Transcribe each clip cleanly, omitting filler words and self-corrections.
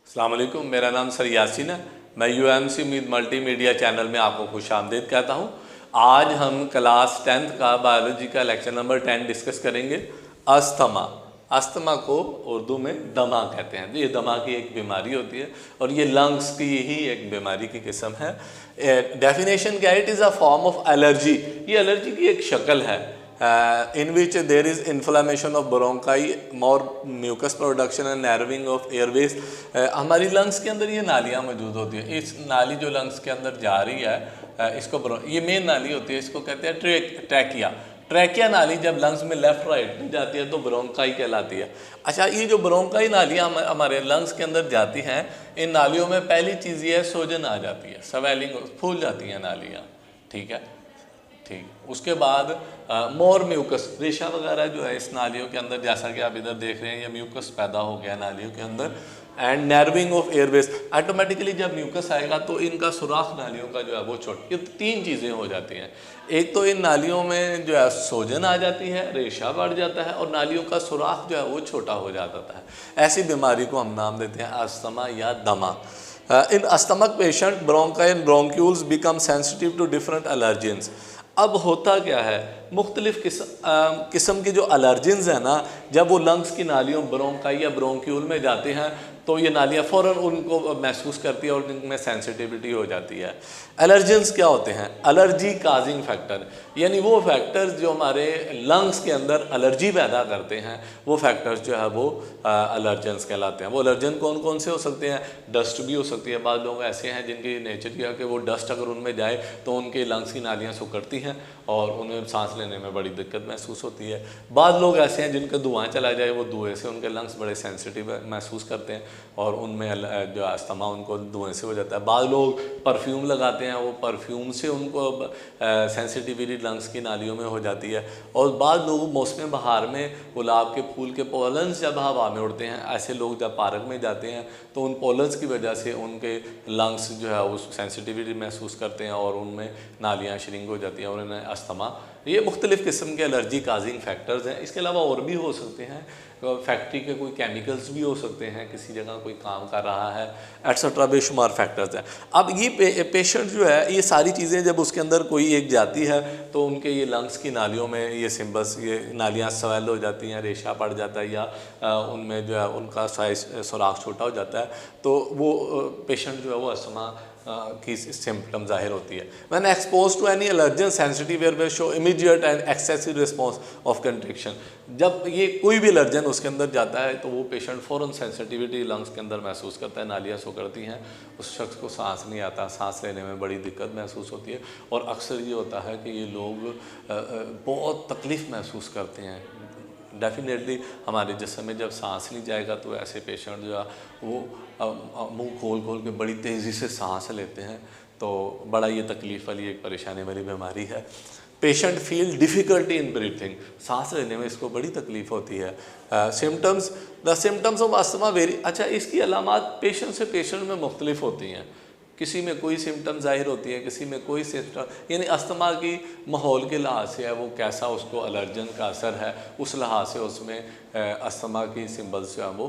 अस्सलाम वालेकुम, मेरा नाम सर यासीन है। मैं यूएमसी मीत मल्टीमीडिया चैनल में आपको खुशामदीद कहता हूँ। आज हम क्लास 10th का बायोलॉजी का लेक्चर नंबर 10 डिस्कस करेंगे। अस्थमा। अस्थमा को उर्दू में दमा कहते हैं। ये दमा की एक बीमारी होती है और ये लंग्स की ही एक बीमारी की किस्म है। डेफिनेशन क्या है? It is a form of allergy. ये एलर्जी की एक शक्ल है in which there is inflammation of bronchi, more mucus production and narrowing of airways। हमारी लंग्स के अंदर ये नालियाँ मौजूद होती हैं। इस नाली जो लंग्स के अंदर जा रही है इसको ये मेन नाली होती है, इसको कहते हैं ट्रैकिया। ट्रैकिया नाली जब लंग्स में लेफ्ट राइट में जाती है तो ब्रोंकाई कहलाती है। अच्छा, ये जो ब्रोंकाई नालियाँ हमारे लंग्स के अंदर जाती हैं, इन नालियों में पहली चीज़ ये है सोजन आ जाती है, स्वेलिंग, फूल जाती हैं नालियाँ। ठीक है, ठीक। उसके बाद मोर म्यूकस, रेशा वगैरह जो है इस नालियों के अंदर, जैसा कि आप इधर देख रहे हैं, ये म्यूकस पैदा हो गया नालियों के अंदर। एंड नर्विंग ऑफ एयरवेज, ऑटोमेटिकली जब म्यूकस आएगा तो इनका सुराख नालियों का जो है वो छोटा। ये तीन चीज़ें हो जाती हैं। एक तो इन नालियों में जो है सोजन आ जाती है, रेशा बढ़ जाता है और नालियों का सुराख जो है वो छोटा हो जाता है। ऐसी बीमारी को हम नाम देते हैं अस्थमा या दमा। In asthmatic patient bronchi and bronchioles become sensitive to different allergens. अब होता क्या है, मुख्तलिफ़ किस्म की जो एलर्जेंस हैं ना, जब वो लंग्स की नालियों ब्रोंकाई या ब्रोंक्यूल में जाते हैं तो ये नालियाँ फ़ौरन उनको महसूस करती है और इनमें सेंसिटिविटी हो जाती है। एलर्जेंस क्या होते हैं? एलर्जी काजिंग फैक्टर, यानी वो फैक्टर्स जो हमारे लंग्स के अंदर एलर्जी पैदा करते हैं, वो फैक्टर्स जो है वो एलर्जेंस कहलाते हैं। वो एलर्जन कौन कौन से हो सकते हैं? डस्ट भी हो सकती है। बाद लोग ऐसे हैं जिनकी नेचर यह कि वो डस्ट अगर उनमें जाए तो उनके लंग्स की नालियाँ सिकुड़ती हैं और उन्हें सांस लेने में बड़ी दिक्कत महसूस होती है। बाद लोग ऐसे हैं जिनका धुआं चला जाए, वो धुएँ से उनके लंग्स बड़े सेंसिटिव महसूस करते हैं और उनमें जो अस्थमा उनको धुएँ से हो जाता है। बाद लोग परफ्यूम लगाते हैं, वो परफ्यूम से उनको सेंसिटिविटी लंग्स की नालियों में हो जाती है। और बाद लोग मौसम बहार में गुलाब के फूल के पोलन्स जब हवा में उड़ते हैं, ऐसे लोग जब पार्क में जाते हैं तो उन पोलन्स की वजह से उनके लंग्स जो है उस सेंसिटिविटी महसूस करते हैं और उनमें नालियाँ श्रिंक हो जाती हैं और उन्हें अस्थमा। ये मुख्तलिफ़ किस्म के एलर्जी काजिंग फैक्टर्स हैं। इसके अलावा और भी हो सकते हैं, फैक्ट्री के कोई केमिकल्स भी हो सकते हैं, किसी जगह कोई काम कर रहा है, एट्सेट्रा, बेशुमार फैक्टर्स हैं। अब ये पेशेंट जो है, ये सारी चीज़ें जब उसके अंदर कोई एक जाती है तो उनके ये लंग्स की नालियों में ये सिम्बल्स, ये नालियाँ स्वेल हो जाती हैं, रेशा पड़ जाता है या उनमें जो है उनका साइज सुराख छोटा हो जाता है, तो वो पेशेंट जो है वो अस्थमा की सिम्टम जाहिर होती है। When expose to any allergen sensitive airway show immediate and excessive response of constriction. जब ये कोई भी एलर्जन उसके अंदर जाता है तो वो पेशेंट फ़ौरन सेंसिटिविटी लंग्स के अंदर महसूस करता है, नालियाँ सिकुड़ती हैं, उस शख्स को सांस नहीं आता, सांस लेने में बड़ी दिक्कत महसूस होती है। और अक्सर ये होता है कि ये लोग बहुत तकलीफ़ महसूस करते हैं। डेफिनेटली हमारे जिस्म में जब सांस नहीं जाएगा तो ऐसे पेशेंट जो है वो मुंह खोल खोल के बड़ी तेज़ी से सांस लेते हैं, तो बड़ा ये तकलीफ़ वाली एक परेशानी वाली बीमारी है। Patient feel difficulty in breathing, सांस लेने में इसको बड़ी तकलीफ़ होती है। Symptoms, the symptoms of asthma very. अच्छा, इसकी अलामात पेशेंट से पेशेंट में मुख्तलिफ होती हैं। किसी में कोई सिम्टम ज़ाहिर होती है, किसी में कोई सिम्टम, यानी अस्थमा की माहौल के लिहाज से है, वो कैसा उसको एलर्जन का असर है, उस लिहाज से उसमें अस्थमा की सिम्बल्स जो है वो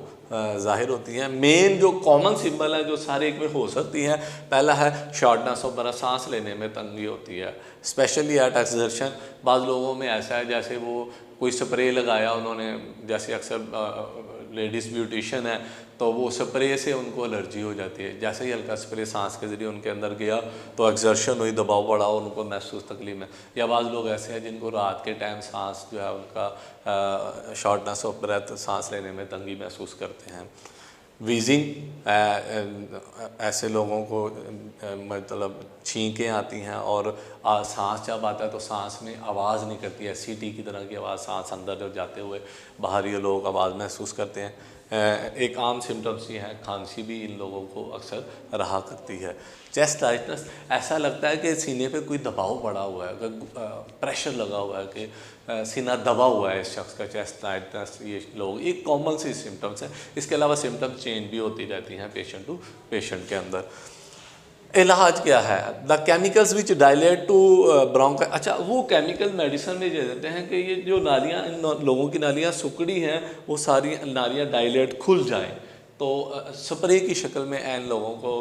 ज़ाहिर होती हैं। मेन जो कॉमन सिम्बल है जो सारे एक में हो सकती हैं, पहला है शॉर्टनेस ऑफ ब्रेथ, सांस लेने में तंगी होती है, स्पेशली एट एक्सर्शन। बाद लोगों में ऐसा है जैसे वो कोई स्प्रे लगाया उन्होंने, जैसे अक्सर लेडीज़ ब्यूटिशियन है तो वो स्प्रे से उनको एलर्जी हो जाती है। जैसे ही हल्का स्प्रे सांस के ज़रिए उनके अंदर गया तो एक्सर्शन हुई, दबाव बढ़ा, उनको महसूस तकलीफ में। या बाद लोग ऐसे हैं जिनको रात के टाइम सांस जो है उनका शॉर्टनेस ऑफ ब्रेथ, सांस लेने में तंगी महसूस करते हैं। वीजिंग, ऐसे लोगों को मतलब छींकें आती हैं और सांस जब आता है तो सांस में आवाज़ नहीं करती है, सीटी की तरह की आवाज़, सांस अंदर जब जाते हुए बाहर ये लोग आवाज़ महसूस करते हैं। एक आम सिम्टम्स ये हैं, खांसी भी इन लोगों को अक्सर रहा करती है। चेस्ट टाइटनेस, ऐसा लगता है कि सीने पे कोई दबाव पड़ा हुआ है, प्रेशर लगा हुआ है कि सीना दबा हुआ है इस शख्स का। चेस्ट टाइटनेस ये लोग एक कॉमन सी सिम्टम्स हैं। इसके अलावा सिम्टम्स चेंज भी होती रहती हैं पेशेंट टू पेशेंट के अंदर। इलाज क्या है? The chemicals which dilate to bronchi. अच्छा, वो केमिकल मेडिसिन में दे देते हैं कि ये जो नालियाँ, इन लोगों की नालियाँ सुकड़ी हैं, वो सारी नालियाँ डायलेट खुल जाएं। तो स्प्रे की शक्ल में इन लोगों को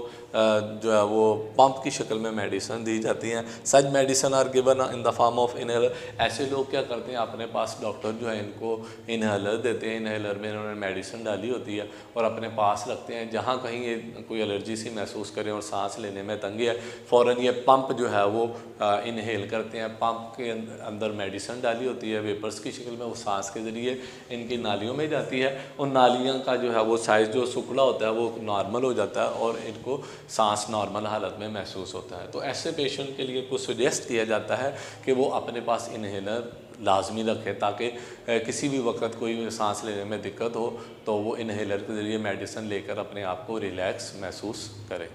जो है वो पंप की शक्ल में मेडिसिन दी जाती हैं। Such medicine are given in the form of inhaler. ऐसे लोग क्या करते हैं, अपने पास डॉक्टर जो है इनको इनहेलर देते हैं, इनहेलर में इन्होंने मेडिसिन डाली होती है और अपने पास रखते हैं। जहाँ कहीं ये कोई एलर्जी सी महसूस करें और सांस लेने में तंगी है, फ़ौरन ये पंप जो है वो इनहेल करते हैं। पंप के अंदर मेडिसिन डाली होती है वेपर्स की शक्ल में, वो सांस के ज़रिए इनकी नालियों में जाती है। उन नालियों का जो है वो साइज़ जो सुखड़ा होता है वो नॉर्मल हो जाता है और इनको सांस नॉर्मल हालत में महसूस होता है। तो ऐसे पेशेंट के लिए कुछ सजेस्ट किया जाता है कि वो अपने पास इनहेलर लाजमी रखें, ताकि किसी भी वक्त कोई सांस लेने में दिक्कत हो तो वो इनहेलर के ज़रिए मेडिसिन लेकर अपने आप को रिलैक्स महसूस करें।